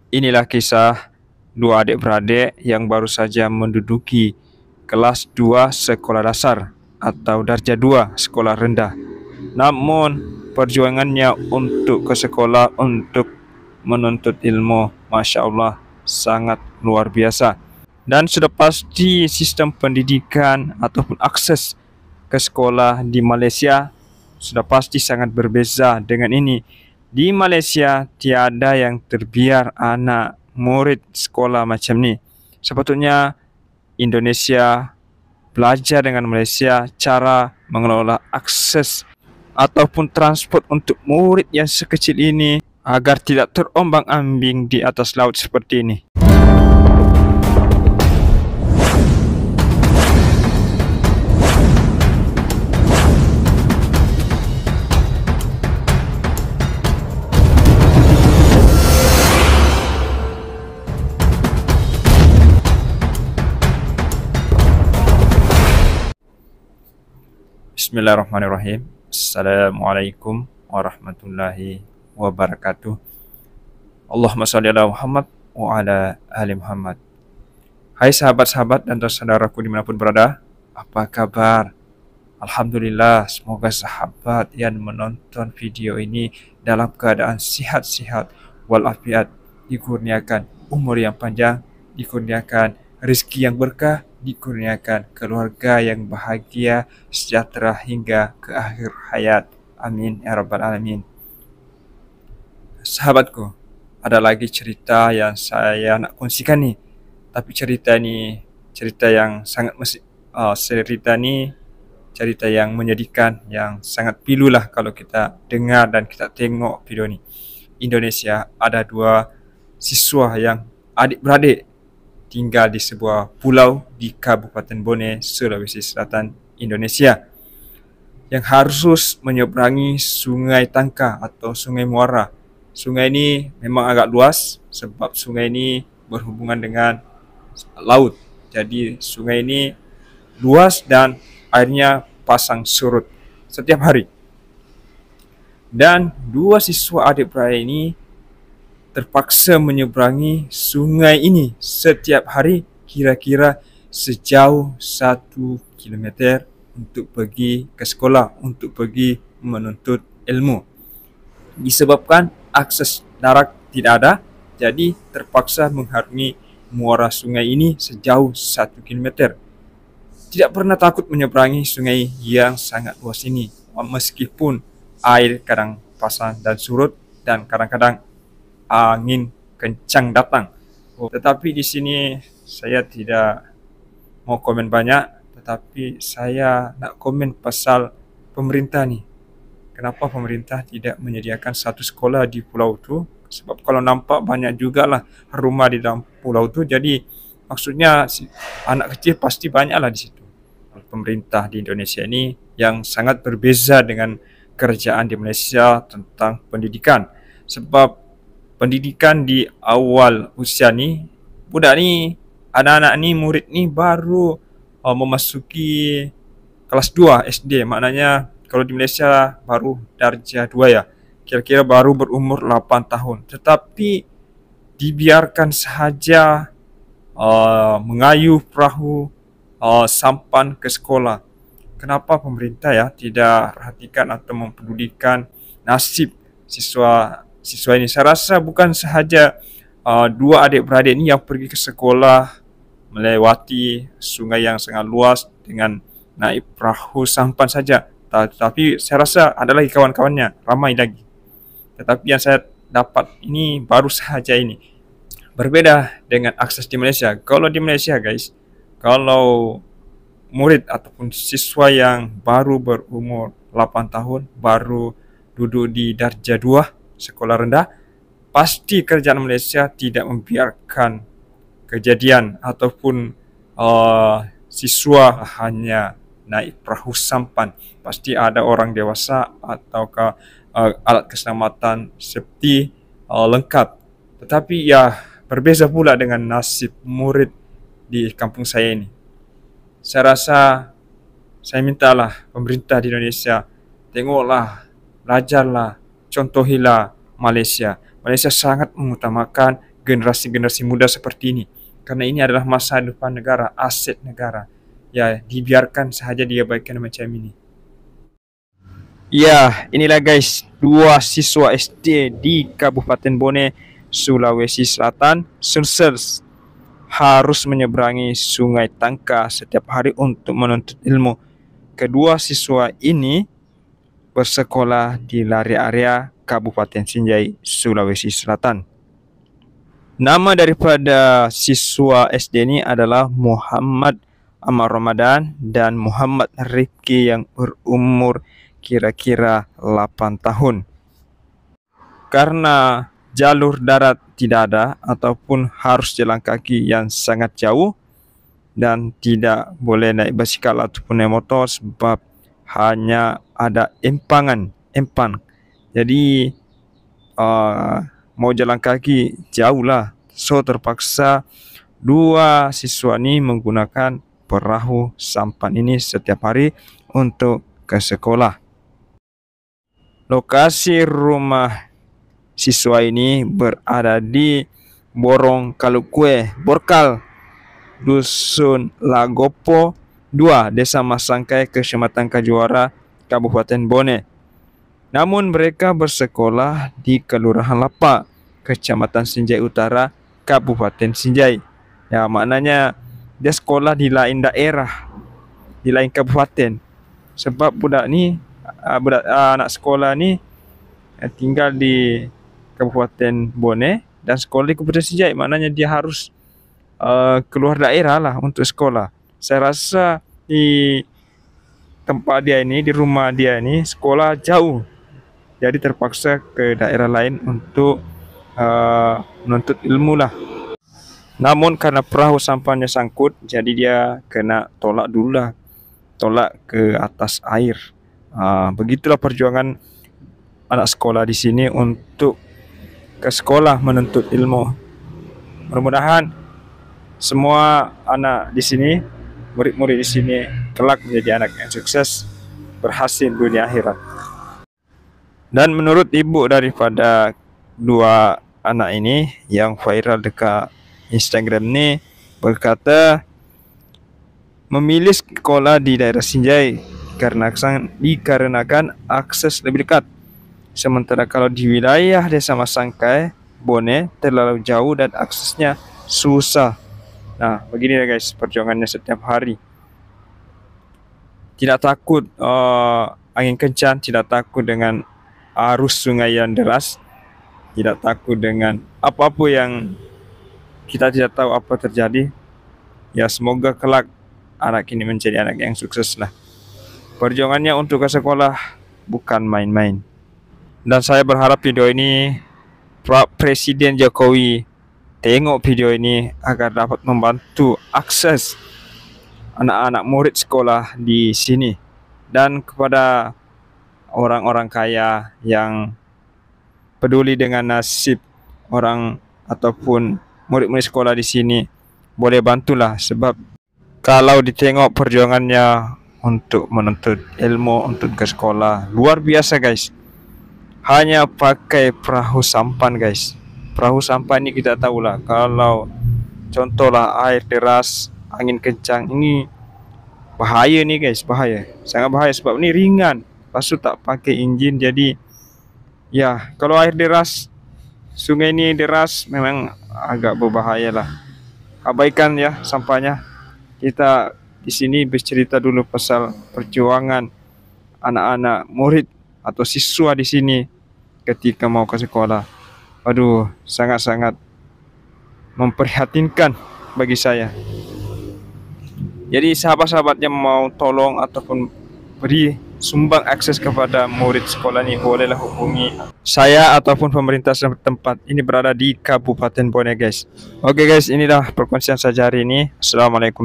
Inilah kisah dua adik-beradik yang baru saja menduduki kelas 2 sekolah dasar atau darjah 2 sekolah rendah. Namun perjuangannya untuk ke sekolah untuk menuntut ilmu, Masya Allah, sangat luar biasa. Dan sudah pasti sistem pendidikan ataupun akses ke sekolah di Malaysia sudah pasti sangat berbeza dengan ini. Di Malaysia tiada yang terbiar anak murid sekolah macam ni. Sepatutnya Indonesia belajar dengan Malaysia cara mengelola akses ataupun transport untuk murid yang sekecil ini agar tidak terombang-ambing di atas laut seperti ini. Bismillahirrahmanirrahim. Assalamualaikum warahmatullahi wabarakatuh. Allahumma salli ala Muhammad wa ala ali Muhammad. Hai sahabat-sahabat dan saudaraku dimanapun berada, apa kabar? Alhamdulillah, semoga sahabat yang menonton video ini dalam keadaan sihat-sihat walafiat, dikurniakan umur yang panjang, dikurniakan rezeki yang berkah, dikurniakan keluarga yang bahagia, sejahtera hingga ke akhir hayat. Amin ya rabbal alamin. Sahabatku, ada lagi cerita yang saya nak kongsikan nih. Tapi cerita yang sangat cerita yang menyedihkan, yang sangat pilu lah kalau kita dengar dan kita tengok video ni. Indonesia ada dua siswa yang adik-beradik tinggal di sebuah pulau di Kabupaten Bone, Sulawesi Selatan, Indonesia, yang harus menyeberangi Sungai Tangka atau Sungai Muara. Sungai ini memang agak luas sebab sungai ini berhubungan dengan laut. Jadi sungai ini luas dan airnya pasang surut setiap hari. Dan dua siswa adik-beradik ini terpaksa menyeberangi sungai ini setiap hari kira-kira sejauh 1 kilometer untuk pergi ke sekolah, untuk pergi menuntut ilmu. Disebabkan akses darat tidak ada, jadi terpaksa mengharungi muara sungai ini sejauh 1 kilometer. Tidak pernah takut menyeberangi sungai yang sangat luas ini, meskipun air kadang pasang dan surut dan kadang-kadang angin kencang datang. Tetapi di sini saya tidak mau komen banyak, tetapi saya nak komen pasal pemerintah ni. Kenapa pemerintah tidak menyediakan satu sekolah di pulau tu? Sebab kalau nampak banyak jugalah rumah di dalam pulau tu. Jadi maksudnya anak kecil pasti banyaklah di situ. Pemerintah di Indonesia ini yang sangat berbeza dengan kerajaan di Malaysia tentang pendidikan. Sebab pendidikan di awal usia ni, budak ni, anak-anak ni, murid ni baru memasuki kelas 2 SD. Maknanya kalau di Malaysia baru darjah 2 ya. Kira-kira baru berumur 8 tahun. Tetapi dibiarkan sahaja mengayuh perahu sampan ke sekolah. Kenapa pemerintah ya tidak perhatikan atau mempedulikan nasib siswa ini? Saya rasa bukan sahaja dua adik-beradik ini yang pergi ke sekolah melewati sungai yang sangat luas dengan naik perahu sampan saja, tetapi saya rasa ada lagi kawan-kawannya, ramai lagi. Tetapi yang saya dapat ini baru sahaja ini. Berbeda dengan akses di Malaysia. Kalau di Malaysia guys, kalau murid ataupun siswa yang baru berumur 8 tahun, baru duduk di darjah 2 sekolah rendah, pasti kerajaan Malaysia tidak membiarkan kejadian ataupun siswa hanya naik perahu sampan. Pasti ada orang dewasa ataukah alat keselamatan safety lengkap. Tetapi ya berbeza pula dengan nasib murid di kampung saya ini. Saya rasa saya mintalah pemerintah di Indonesia, tengoklah, belajarlah, contohilah Malaysia. Malaysia sangat mengutamakan generasi-generasi muda seperti ini. Karena ini adalah masa depan negara, aset negara. Ya, dibiarkan saja diabaikan macam ini. Ya, inilah guys, 2 siswa SD di Kabupaten Bone, Sulawesi Selatan, Sumsel, harus menyeberangi Sungai Tangka setiap hari untuk menuntut ilmu. Kedua siswa ini bersekolah di area Kabupaten Sinjai, Sulawesi Selatan. Nama daripada siswa SD ini adalah Muhammad Amar Ramadan dan Muhammad Rifki yang berumur kira-kira 8 tahun. Karena jalur darat tidak ada ataupun harus jalan kaki yang sangat jauh dan tidak boleh naik basikal ataupun naik motor sebab hanya ada empang. Jadi mau jalan kaki jauh lah. So terpaksa 2 siswa ini menggunakan perahu sampan ini setiap hari untuk ke sekolah. Lokasi rumah siswa ini berada di Borong Kalukue, Borkal, Dusun Lagopo 2, Desa Masangkai, Kecamatan Kajuara, Kabupaten Bone. Namun mereka bersekolah di Kelurahan Lapa, Kecamatan Sinjai Utara, Kabupaten Sinjai. Ya, maknanya dia sekolah di lain daerah, di lain kabupaten. Sebab anak sekolah ni tinggal di Kabupaten Bone dan sekolah di Kabupaten Sinjai, maknanya dia harus keluar daerah lah untuk sekolah. Saya rasa di tempat dia ini, di rumah dia ini sekolah jauh, jadi terpaksa ke daerah lain untuk menuntut ilmu lah. Namun karena perahu sampannya sangkut, jadi dia kena tolak dulu lah, tolak ke atas air. Begitulah perjuangan anak sekolah di sini untuk ke sekolah menuntut ilmu. Mudah-mudahan semua anak di sini, murid-murid di sini kelak menjadi anak yang sukses, berhasil dunia akhirat. Dan menurut ibu daripada 2 anak ini yang viral dekat Instagram ni berkata memilih sekolah di daerah Sinjai dikarenakan akses lebih dekat. Sementara kalau di wilayah Desa Masangkai, Bone terlalu jauh dan aksesnya susah. Nah, begini ya guys, perjuangannya setiap hari. Tidak takut angin kencang, tidak takut dengan arus sungai yang deras, tidak takut dengan apa-apa yang kita tidak tahu apa terjadi. Ya, semoga kelak anak ini menjadi anak yang sukses lah. Perjuangannya untuk ke sekolah bukan main-main. Dan saya berharap video ini Pak Presiden Jokowi tengok video ini agar dapat membantu akses anak-anak murid sekolah di sini. Dan kepada orang-orang kaya yang peduli dengan nasib orang ataupun murid-murid sekolah di sini, boleh bantulah, sebab kalau ditengok perjuangannya untuk menuntut ilmu, untuk ke sekolah, luar biasa guys. Hanya pakai perahu sampan guys. Perahu sampan ini kita tahulah, kalau contohlah air deras, angin kencang, ini bahaya nih guys, bahaya, sangat bahaya sebab ini ringan, lepas tu tak pakai enjin. Jadi ya, kalau air deras, sungai ini deras, memang agak berbahaya lah. Abaikan ya sampahnya. Kita di sini bercerita dulu pasal perjuangan anak-anak murid atau siswa di sini ketika mau ke sekolah. Aduh, sangat-sangat memprihatinkan bagi saya. Jadi sahabat-sahabat yang mau tolong ataupun beri sumbang akses kepada murid sekolah ini, bolehlah hubungi saya ataupun pemerintah setempat. Ini berada di Kabupaten Bone guys. Oke guys, inilah perkongsian saya hari ini. Assalamualaikum.